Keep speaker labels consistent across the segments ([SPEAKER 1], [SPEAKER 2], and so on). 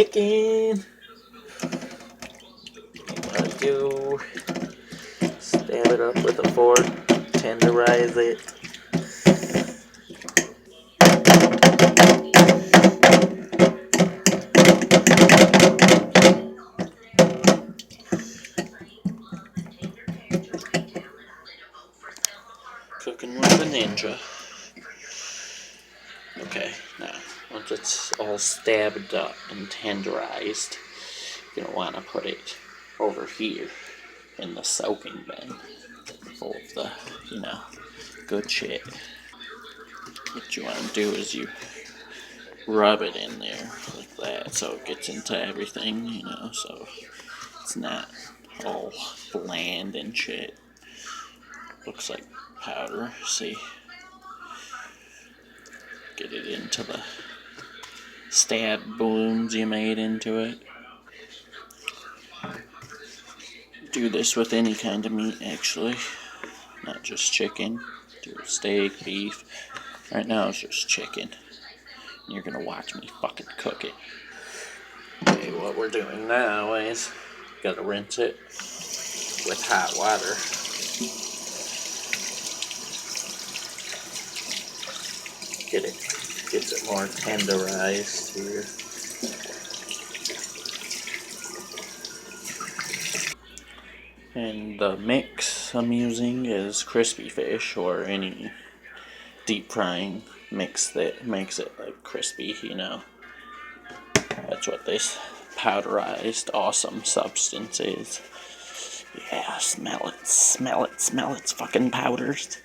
[SPEAKER 1] chicken. What I do, stab it up with a fork, tenderize it. Cooking with a ninja. Okay, now once it's all stabbed up and tenderized, you're gonna want to put it over here in the soaking bin, full of the, good shit. What you want to do is you rub it in there like that so it gets into everything, so it's not all bland and shit. Looks like powder. See? Get it into the stab wounds you made into it. Do this with any kind of meat, actually, not just chicken. Do steak, beef. Right now it's just chicken. You're gonna watch me fucking cook it. Okay, what we're doing now is gotta rinse it with hot water. Gets it more tenderized here. And the mix I'm using is crispy fish or any deep frying mix that makes it like crispy, That's what this powderized awesome substance is. Yeah, smell it, fucking powders.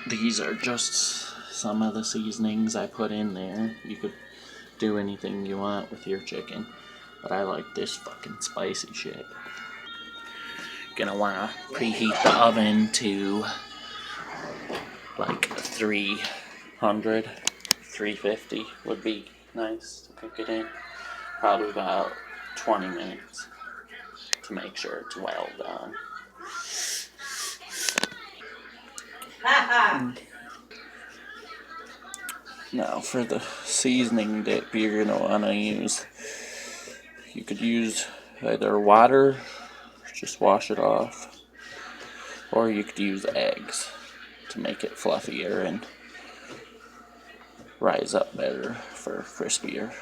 [SPEAKER 1] These are just some of the seasonings I put in there. You could do anything you want with your chicken, but I like this fucking spicy shit. Gonna wanna preheat the oven to like 300, 350 would be nice to cook it in. Probably about 20 minutes to make sure it's well done. Now for the seasoning dip you're gonna wanna use, you could use either water, just wash it off, or you could use eggs to make it fluffier and rise up better for crispier.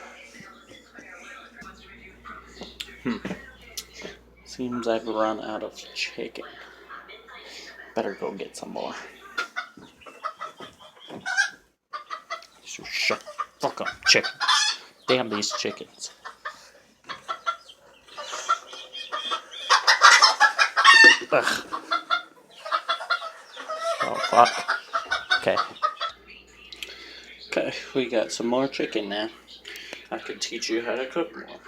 [SPEAKER 1] Seems I've run out of chicken. Better go get some more. So shut the fuck up, chicken. Damn these chickens. Ugh. Oh fuck. Okay. Okay, we got some more chicken now. I could teach you how to cook more.